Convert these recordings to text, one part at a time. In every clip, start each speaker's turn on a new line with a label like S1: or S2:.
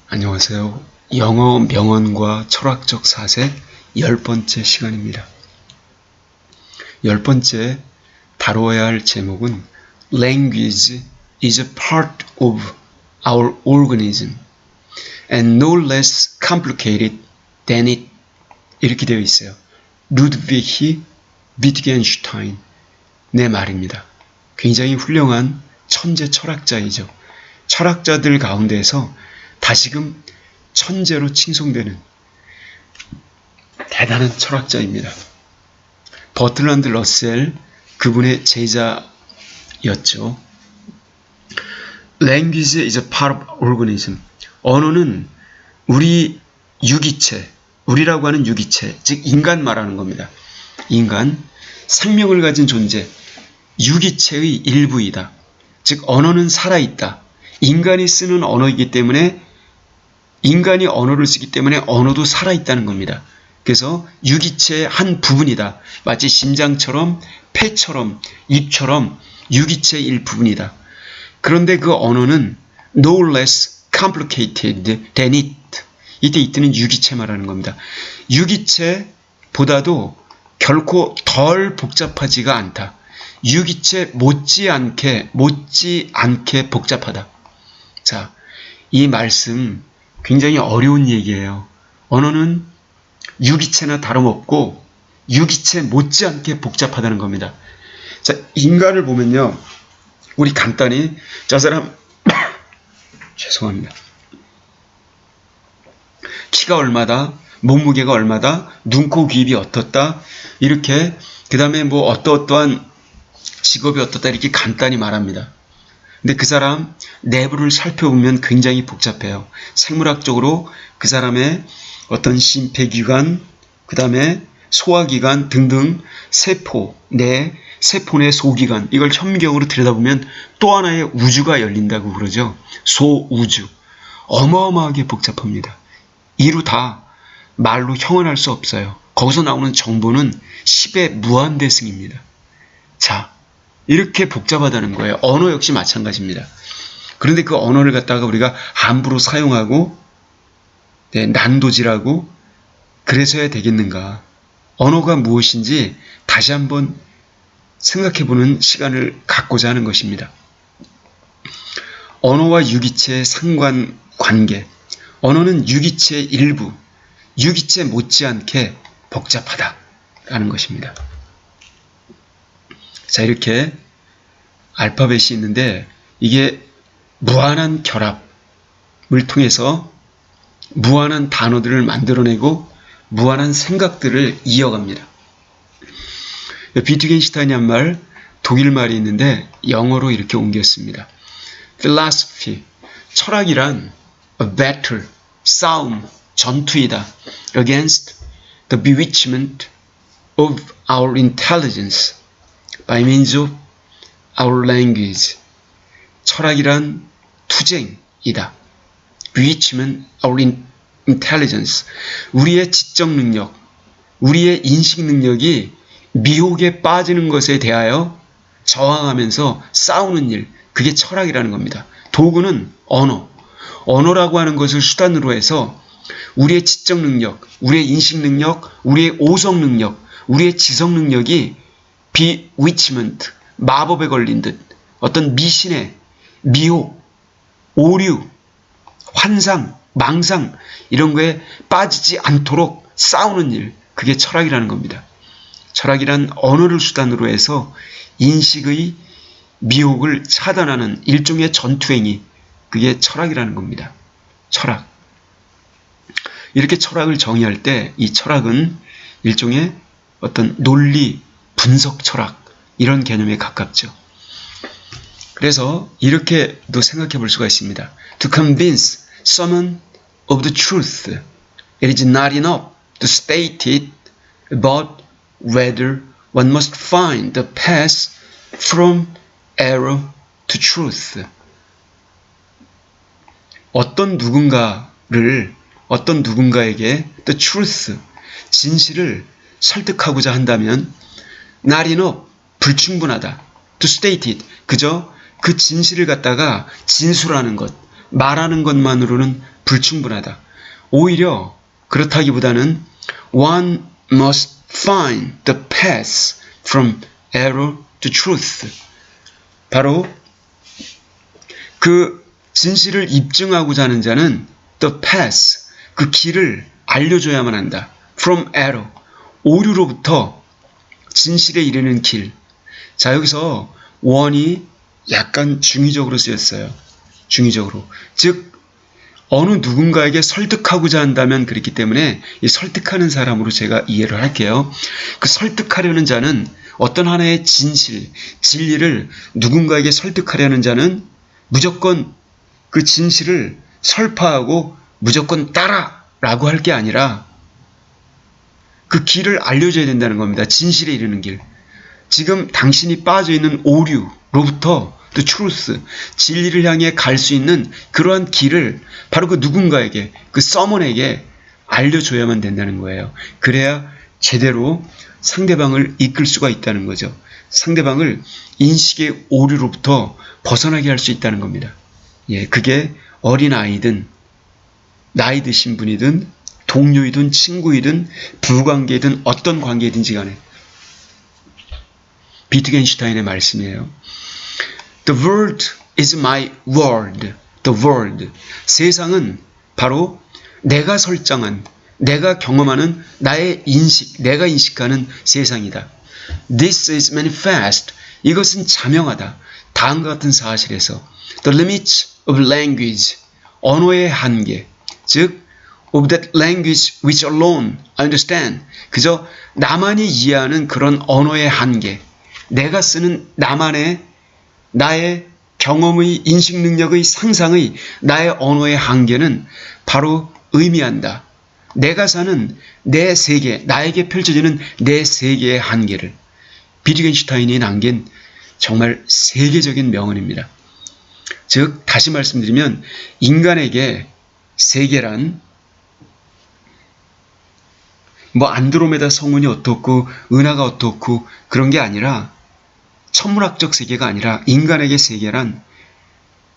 S1: 안녕하세요. 영어 명언과 철학적 사색 10번째 시간입니다. 10번째 다루어야 할 제목은 Language is a part of our organism and no less complicated than it. 이렇게 되어 있어요. 루드비히 비트겐슈타인 내 말입니다. 굉장히 훌륭한 천재 철학자이죠. 철학자들 가운데서 다시금 천재로 칭송되는 대단한 철학자입니다. 버트란드 러셀 그분의 제자였죠. Language is a part of organism. 언어는 우리 유기체, 우리라고 하는 유기체, 즉 인간 말하는 겁니다. 인간, 생명을 가진 존재, 유기체의 일부이다. 즉 언어는 살아있다. 인간이 쓰는 언어이기 때문에 인간이 언어를 쓰기 때문에 언어도 살아있다는 겁니다. 그래서 유기체의 한 부분이다. 마치 심장처럼 폐처럼 입처럼 유기체의 일부분이다. 그런데 그 언어는 no less complicated than it. 이때 이때는 유기체 말하는 겁니다. 유기체보다도 결코 덜 복잡하지가 않다. 유기체 못지않게 복잡하다. 자, 이 말씀 굉장히 어려운 얘기예요. 언어는 유기체나 다름없고 유기체 못지않게 복잡하다는 겁니다. 자, 인간을 보면요. 우리 간단히 저 사람 죄송합니다. 키가 얼마다, 몸무게가 얼마다, 눈, 코, 귀, 입이 어떻다 이렇게 그 다음에 뭐 어떠한 직업이 어떻다 이렇게 간단히 말합니다. 근데 그 사람 내부를 살펴보면 굉장히 복잡해요. 생물학적으로 그 사람의 어떤 심폐기관, 그 다음에 소화기관 등등 세포 내 소기관 이걸 현미경으로 들여다보면 또 하나의 우주가 열린다고 그러죠. 소우주. 어마어마하게 복잡합니다. 이루 다 말로 형언할 수 없어요. 거기서 나오는 정보는 10의 무한대승입니다. 자, 이렇게 복잡하다는 거예요. 언어 역시 마찬가지입니다. 그런데 그 언어를 갖다가 우리가 함부로 사용하고 난도질하고 그래서야 되겠는가. 언어가 무엇인지 다시 한번 생각해보는 시간을 갖고자 하는 것입니다. 언어와 유기체의 상관관계. 언어는 유기체의 일부, 유기체 못지않게 복잡하다라는 것입니다. 자, 이렇게 알파벳이 있는데 이게 무한한 결합을 통해서 무한한 단어들을 만들어내고 무한한 생각들을 이어갑니다. 비트겐슈타인이 한 말, 독일 말이 있는데 영어로 이렇게 옮겼습니다. Philosophy, 철학이란 a battle, 싸움, 전투이다. Against the bewitchment of our intelligence by means of our language. 철학이란 투쟁이다. bewitchment our intelligence. 우리의 지적 능력, 우리의 인식 능력이 미혹에 빠지는 것에 대하여 저항하면서 싸우는 일, 그게 철학이라는 겁니다. 도구는 언어. 언어라고 하는 것을 수단으로 해서 우리의 지적 능력, 우리의 인식 능력, 우리의 오성 능력, 우리의 지성 능력이 bewitchment, 마법에 걸린 듯 어떤 미신의 미혹, 오류, 환상, 망상 이런 거에 빠지지 않도록 싸우는 일, 그게 철학이라는 겁니다. 철학이란 언어를 수단으로 해서 인식의 미혹을 차단하는 일종의 전투행위, 그게 철학이라는 겁니다. 철학. 이렇게 철학을 정의할 때 이 철학은 일종의 어떤 논리, 분석 철학 이런 개념에 가깝죠. 그래서 이렇게도 생각해 볼 수가 있습니다. To convince someone of the truth, it is not enough to state it, but whether one must find the path from error to truth. 어떤 누군가에게 the truth, 진실을 설득하고자 한다면 not enough, 불충분하다. to state it, 그저 그 진실을 갖다가 진술하는 것, 말하는 것만으로는 불충분하다. 오히려 그렇다기보다는 one must find the path from error to truth. 바로 그 진실을 입증하고자 하는 자는 the path, 그 길을 알려줘야만 한다. from error, 오류로부터 진실에 이르는 길. 자, 여기서 one이 약간 중의적으로 쓰였어요. 중의적으로. 즉 어느 누군가에게 설득하고자 한다면 그렇기 때문에 이 설득하는 사람으로 제가 이해를 할게요. 그 설득하려는 자는 어떤 하나의 진실, 진리를 누군가에게 설득하려는 자는 무조건 그 진실을 설파하고 무조건 따라라고 할 게 아니라 그 길을 알려줘야 된다는 겁니다. 진실에 이르는 길. 지금 당신이 빠져있는 오류로부터 the truth, 진리를 향해 갈 수 있는 그러한 길을 바로 그 누군가에게, 그 someone에게 알려줘야만 된다는 거예요. 그래야 제대로 상대방을 이끌 수가 있다는 거죠. 상대방을 인식의 오류로부터 벗어나게 할 수 있다는 겁니다. 예, 그게 어린아이든 나이 드신 분이든 동료이든 친구이든 부관계이든 어떤 관계이든지 간에 비트겐슈타인의 말씀이에요. The world is my world. The world. 세상은 바로 내가 설정한, 내가 경험하는 나의 인식, 내가 인식하는 세상이다. This is manifest. 이것은 자명하다. 다음과 같은 사실에서 The limits of language. 언어의 한계. 즉 of that language which alone I understand. 그저 나만이 이해하는 그런 언어의 한계. 내가 쓰는 나의 경험의 인식 능력의 상상의 나의 언어의 한계는 바로 의미한다. 내가 사는 내 세계, 나에게 펼쳐지는 내 세계의 한계를. 비트겐슈타인이 남긴 정말 세계적인 명언입니다. 즉 다시 말씀드리면 인간에게 세계란 뭐 안드로메다 성운이 어떻고 은하가 어떻고 그런 게 아니라 천문학적 세계가 아니라 인간에게 세계란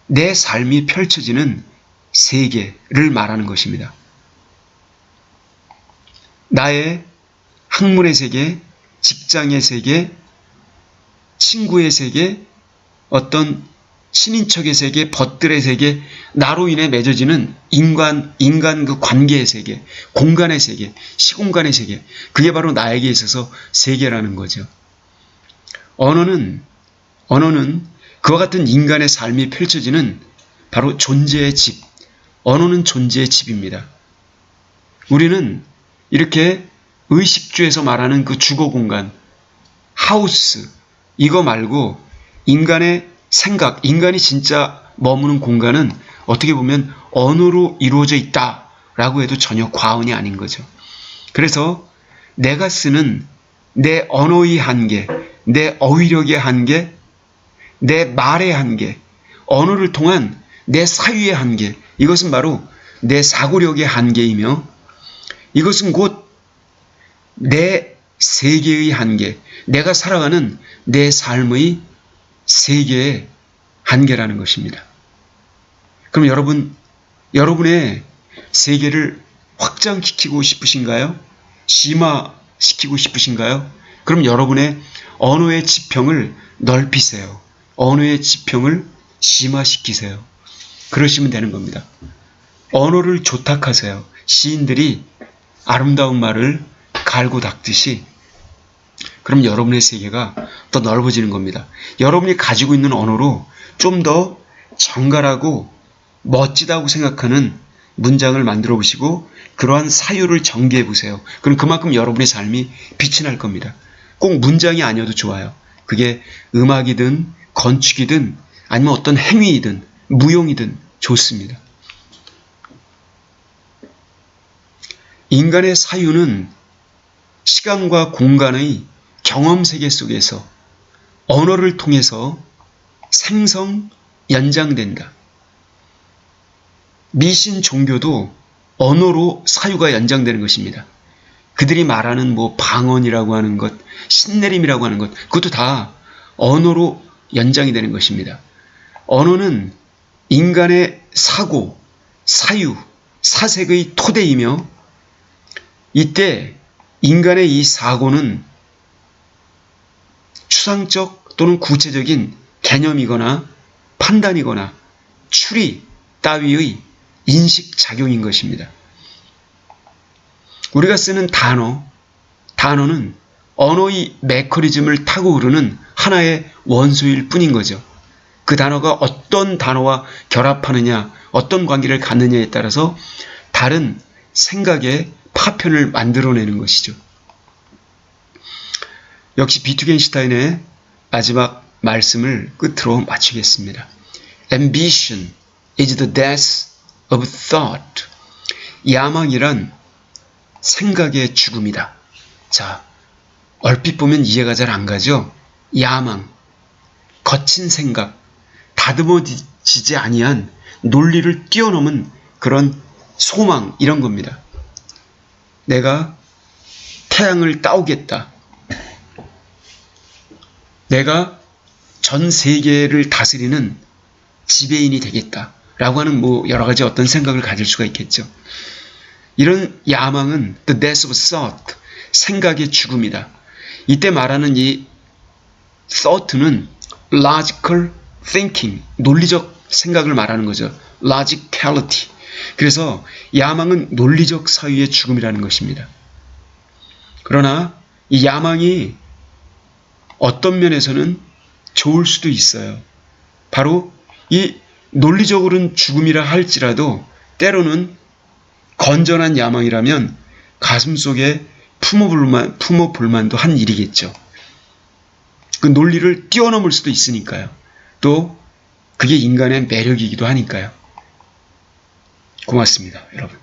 S1: 내 삶이 펼쳐지는 세계를 말하는 것입니다. 나의 학문의 세계, 직장의 세계, 친구의 세계, 어떤 친인척의 세계, 벗들의 세계, 나로 인해 맺어지는 인간 그 관계의 세계, 공간의 세계, 시공간의 세계, 그게 바로 나에게 있어서 세계라는 거죠. 언어는 그와 같은 인간의 삶이 펼쳐지는 바로 존재의 집, 언어는 존재의 집입니다. 우리는 이렇게 의식주에서 말하는 그 주거 공간, 하우스, 이거 말고 인간의 생각, 인간이 진짜 머무는 공간은 어떻게 보면 언어로 이루어져 있다라고 해도 전혀 과언이 아닌 거죠. 그래서 내가 쓰는 내 언어의 한계, 내 어휘력의 한계, 내 말의 한계, 언어를 통한 내 사유의 한계, 이것은 바로 내 사고력의 한계이며 이것은 곧 내 세계의 한계, 내가 살아가는 내 삶의 세계의 한계라는 것입니다. 그럼 여러분의 세계를 확장시키고 싶으신가요? 심화시키고 싶으신가요? 그럼 여러분의 언어의 지평을 넓히세요. 언어의 지평을 심화시키세요. 그러시면 되는 겁니다. 언어를 조탁하세요. 시인들이 아름다운 말을 갈고 닦듯이 그럼 여러분의 세계가 더 넓어지는 겁니다. 여러분이 가지고 있는 언어로 좀 더 정갈하고 멋지다고 생각하는 문장을 만들어 보시고 그러한 사유를 전개해 보세요. 그럼 그만큼 여러분의 삶이 빛이 날 겁니다. 꼭 문장이 아니어도 좋아요. 그게 음악이든 건축이든 아니면 어떤 행위이든 무용이든 좋습니다. 인간의 사유는 시간과 공간의 경험 세계 속에서 언어를 통해서 생성, 연장된다. 미신 종교도 언어로 사유가 연장되는 것입니다. 그들이 말하는 뭐 방언이라고 하는 것, 신내림이라고 하는 것, 그것도 다 언어로 연장이 되는 것입니다. 언어는 인간의 사고, 사유, 사색의 토대이며 이때 인간의 이 사고는 추상적 또는 구체적인 개념이거나 판단이거나 추리 따위의 인식작용인 것입니다. 우리가 쓰는 단어는 언어의 메커니즘을 타고 흐르는 하나의 원소일 뿐인 거죠. 그 단어가 어떤 단어와 결합하느냐, 어떤 관계를 갖느냐에 따라서 다른 생각의 파편을 만들어내는 것이죠. 역시 비트겐슈타인의 마지막 말씀을 끝으로 마치겠습니다. Ambition is the death of thought. 야망이란 생각의 죽음이다. 자, 얼핏 보면 이해가 잘 안 가죠? 야망, 거친 생각, 다듬어지지 아니한 논리를 뛰어넘은 그런 소망, 이런 겁니다. 내가 태양을 따오겠다. 내가 전 세계를 다스리는 지배인이 되겠다. 라고 하는 여러 가지 어떤 생각을 가질 수가 있겠죠. 이런 야망은 the death of thought, 생각의 죽음이다. 이때 말하는 이 thought는 logical thinking, 논리적 생각을 말하는 거죠. logicality. 그래서 야망은 논리적 사유의 죽음이라는 것입니다. 그러나 이 야망이 어떤 면에서는 좋을 수도 있어요. 바로 이 논리적으로는 죽음이라 할지라도 때로는 건전한 야망이라면 가슴속에 품어볼 만도 한 일이겠죠. 그 논리를 뛰어넘을 수도 있으니까요. 또 그게 인간의 매력이기도 하니까요. 고맙습니다, 여러분.